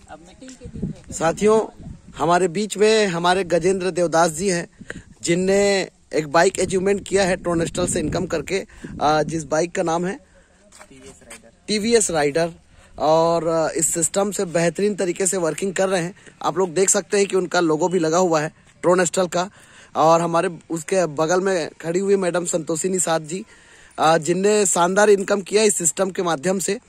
अब मीटिंग के दिन है। साथियों, हमारे बीच में हमारे गजेंद्र देवदास जी हैं, जिनने एक बाइक अचीवमेंट किया है ट्रोनेस्टल से इनकम करके, जिस बाइक का नाम है टीवीएस राइडर। और इस सिस्टम से बेहतरीन तरीके से वर्किंग कर रहे हैं। आप लोग देख सकते हैं कि उनका लोगो भी लगा हुआ है ट्रोनेस्टल का। और हमारे उसके बगल में खड़ी हुई मैडम संतोषी निषाद जी, जिनने शानदार इनकम किया इस सिस्टम के माध्यम से।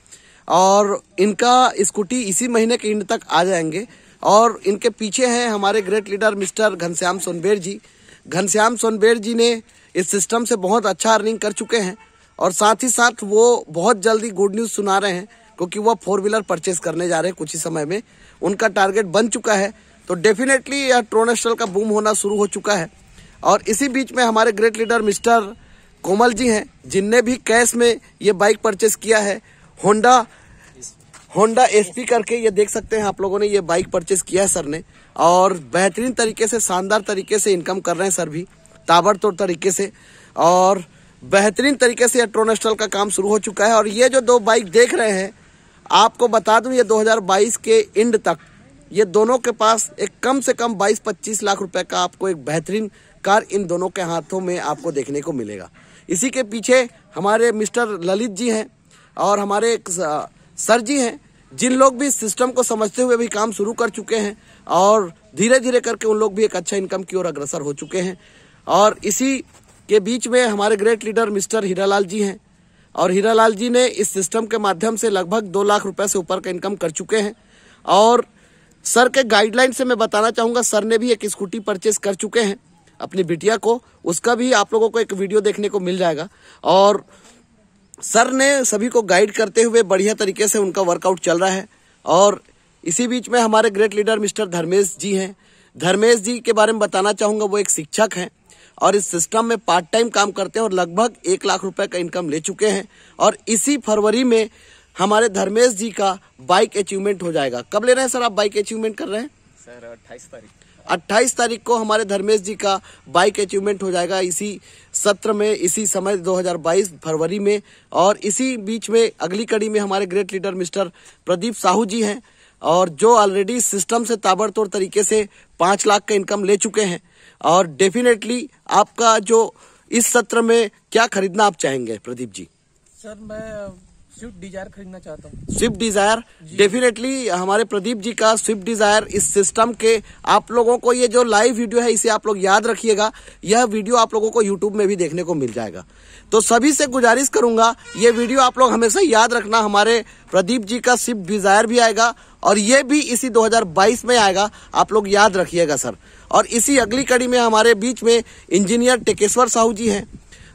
और इनका स्कूटी इसी महीने के एंड तक आ जाएंगे। और इनके पीछे हैं हमारे great leader mister Ghanshyam Sonber ji. Ghanshyam Sonber ji ने इस सिस्टम से बहुत अच्छा अर्निंग कर चुके हैं। और साथ ही साथ वो बहुत जल्दी गुड न्यूज़ सुना रहे हैं, क्योंकि वो 4 व्हीलर परचेस करने जा रहे हैं कुछ ही समय में। उनका टारगेट बन चुका है, तो डेफिनेटली यह ट्रोनेस्टल का बूम होना शुरू हो चुका है। और इसी बीच में हमारे great leader mister Komal ji हैं, जिनने भी कैश में ये बाइक परचेस किया है। होंडा एसपी करके, ये देख सकते हैं आप लोगों ने, ये बाइक परचेस किया है सर ने। और बेहतरीन तरीके से, शानदार तरीके से इनकम कर रहे हैं सर भी, ताबड़तोड़ तरीके से। और बेहतरीन तरीके से ट्रोनेस्टल का काम शुरू हो चुका है। और ये जो 2 बाइक देख रहे हैं, आपको बता दूं, ये 2022 के एंड तक ये दोनों के पास एक कम से कम 22-25 लाख रुपए का आपको एक बेहतरीन कार इन दोनों के हाथों में आपको देखने को मिलेगा। इसी के पीछे हमारे मिस्टर ललित जी हैं और हमारे एक सर जी हैं, जिन लोग भी सिस्टम को समझते हुए भी काम शुरू कर चुके हैं। और धीरे धीरे करके उन लोग भी एक अच्छा इनकम की ओर अग्रसर हो चुके हैं। और इसी के बीच में हमारे ग्रेट लीडर मिस्टर हीरालाल जी हैं। और हीरालाल जी ने इस सिस्टम के माध्यम से लगभग 2 लाख रुपए से ऊपर का इनकम कर चुके हैं। और सर के गाइडलाइन से मैं बताना चाहूँगा, सर ने भी एक स्कूटी परचेस कर चुके हैं अपनी बिटिया को। उसका भी आप लोगों को एक वीडियो देखने को मिल जाएगा। और सर ने सभी को गाइड करते हुए बढ़िया तरीके से उनका वर्कआउट चल रहा है। और इसी बीच में हमारे ग्रेट लीडर मिस्टर धर्मेश जी हैं। धर्मेश जी के बारे में बताना चाहूँगा, वो एक शिक्षक हैं और इस सिस्टम में पार्ट टाइम काम करते हैं और लगभग 1 लाख रुपए का इनकम ले चुके हैं। और इसी फरवरी में हमारे धर्मेश जी का बाइक अचीवमेंट हो जाएगा। कब ले रहे हैं सर आप बाइक अचीवमेंट कर रहे हैं? सर 28 तारीख। 28 तारीख को हमारे धर्मेश जी का बाइक अचीवमेंट हो जाएगा, इसी सत्र में, इसी समय 2022 फरवरी में। और इसी बीच में अगली कड़ी में हमारे great leader mister Pradeep Sahu ji हैं, और जो ऑलरेडी सिस्टम से ताबड़तोड़ तरीके से 5 लाख का इनकम ले चुके हैं। और डेफिनेटली आपका जो इस सत्र में क्या खरीदना आप चाहेंगे प्रदीप जी? सर मैं स्विफ्ट डिजायर खरीदना चाहता हूँ। स्विफ्ट डिजायर, डेफिनेटली हमारे प्रदीप जी का स्विफ्ट डिजायर इस सिस्टम के, आप लोगों को ये जो लाइव वीडियो है इसे आप लोग याद रखिएगा। यह वीडियो आप लोगों को यूट्यूब में भी देखने को मिल जाएगा। तो सभी से गुजारिश करूंगा, ये वीडियो आप लोग हमेशा याद रखना। हमारे प्रदीप जी का स्विफ्ट डिजायर भी आएगा और ये भी इसी 2022 में आएगा, आप लोग याद रखिएगा सर। और इसी अगली कड़ी में हमारे बीच में इंजीनियर टेकेश्वर साहू जी हैं,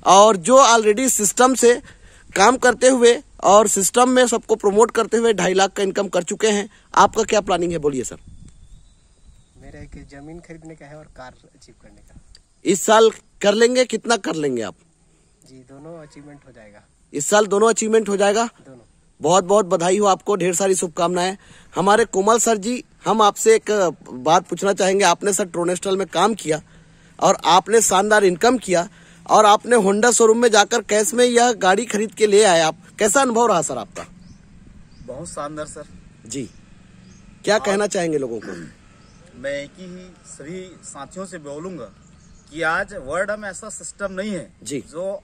और जो ऑलरेडी सिस्टम से काम करते हुए और सिस्टम में सबको प्रमोट करते हुए 2.5 लाख का इनकम कर चुके हैं। आपका क्या प्लानिंग है, बोलिए सर? मेरा एक जमीन खरीदने का है और कार अचीव करने का। इस साल कर लेंगे? कितना कर लेंगे आप? जी दोनों अचीवमेंट हो जाएगा। इस साल दोनों अचीवमेंट हो जाएगा? दोनों। बहुत बहुत बधाई हो आपको, ढेर सारी शुभकामनाएं। हमारे कोमल सर जी, हम आपसे एक बात पूछना चाहेंगे। आपने सर ट्रोनेस्टल में काम किया और आपने शानदार इनकम किया, और आपने होंडा शोरूम में जाकर कैश में यह गाड़ी खरीद के ले आए आप। कैसा अनुभव रहा सर आपका? बहुत शानदार सर जी। क्या कहना चाहेंगे लोगों को? मैं एक ही सभी साथियों से बोलूंगा कि आज वर्ल्ड में ऐसा सिस्टम नहीं है जी, जो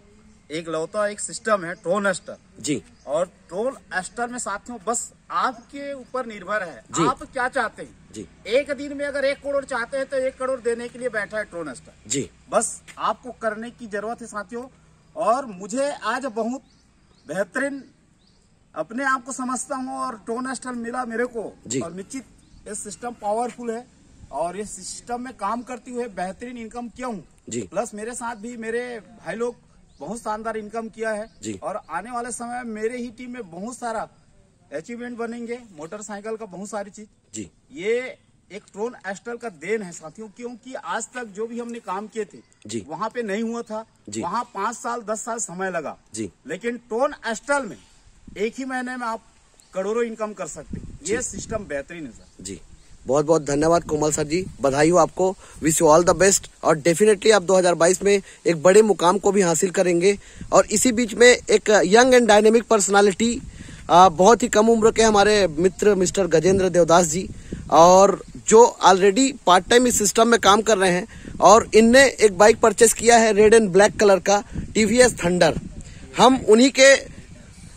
एक लौता एक सिस्टम है ट्रोनेस्टल जी। और ट्रोनेस्टल में साथियों बस आपके ऊपर निर्भर है, जी। आप क्या चाहते हैं जी। एक दिन में अगर 1 करोड़ चाहते हैं तो 1 करोड़ देने के लिए बैठा है ट्रोनेस्टल जी। बस आपको करने की जरूरत है साथियों। और मुझे आज बहुत बेहतरीन अपने आप को समझता हूँ और ट्रोनेस्टल मिला मेरे को। जी। और निश्चित ये सिस्टम पावरफुल है और ये सिस्टम में काम करते हुए बेहतरीन इनकम किया हूँ। प्लस मेरे साथ भी मेरे भाई लोग बहुत शानदार इनकम किया है। और आने वाले समय में मेरे ही टीम में बहुत सारा अचीवमेंट बनेंगे, मोटरसाइकिल का बहुत सारी चीज जी। ये एक ट्रोनेस्टल का देन है साथियों, क्योंकि आज तक जो भी हमने काम किए थे वहाँ पे नहीं हुआ था। वहाँ 5 साल 10 साल समय लगा जी। लेकिन ट्रोनेस्टल में 1 ही महीने में आप करोड़ों इनकम कर सकते हैं। ये सिस्टम बेहतरीन है सर जी। बहुत बहुत धन्यवाद कोमल सर जी, बधाई हो आपको, wish you all the best. और डेफिनेटली आप 2022 में एक बड़े मुकाम को भी हासिल करेंगे। और इसी बीच में एक यंग एंड डायनेमिक पर्सनालिटी बहुत ही कम उम्र के हमारे मित्र मिस्टर गजेंद्र देवदास जी, और जो ऑलरेडी पार्ट टाइम इस सिस्टम में काम कर रहे हैं, और इनने एक बाइक परचेस किया है रेड एंड ब्लैक कलर का टीवीएस थंडर। हम उन्हीं के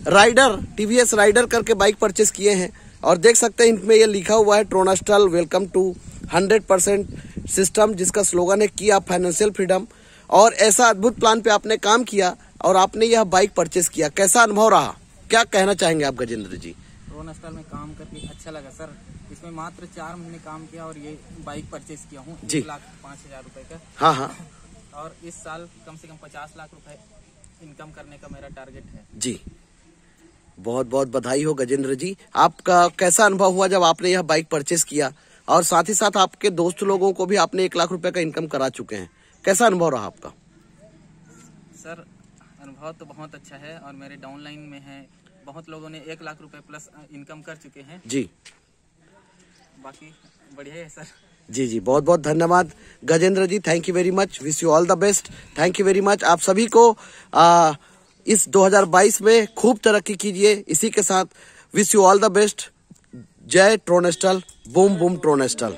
राइडर टीवीएस राइडर करके बाइक परचेस किए हैं, और देख सकते हैं इनमें ये लिखा हुआ है ट्रोनेस्टल वेलकम टू 100% सिस्टम, जिसका स्लोगन है कि आप फाइनेंशियल फ्रीडम। और ऐसा अद्भुत प्लान पे आपने काम किया और आपने यह बाइक परचेस किया, कैसा अनुभव रहा, क्या कहना चाहेंगे आप गजेंद्र जी? ट्रोनेस्टल में काम करके अच्छा लगा सर। इसमें मात्र 4 महीने काम किया और ये बाइक परचेस किया हूँ 1,05,000 रुपए का। हाँ हाँ। और इस साल कम से कम 50 लाख रुपए इनकम करने का मेरा टारगेट है जी। बहुत बहुत बधाई हो गजेंद्र जी। आपका कैसा अनुभव हुआ जब आपने यह बाइक परचेस किया, और साथ ही साथ आपके दोस्त लोगों को भी आपने 1 लाख रुपए का इनकम करा चुके हैं, कैसा अनुभव रहा आपका? सर अनुभव तो बहुत अच्छा है, और मेरे डाउनलाइन में है बहुत लोगों ने 1 लाख रुपए प्लस इनकम कर चुके हैं जी। बाकी बढ़िया है सर। जी जी, बहुत बहुत धन्यवाद Gajendra ji, thank you very much, wish you all the best, thank you very much. आप सभी को इस 2022 में खूब तरक्की कीजिए। इसी के साथ wish you all the best. जय ट्रोनेस्टल, बूम बूम ट्रोनेस्टल।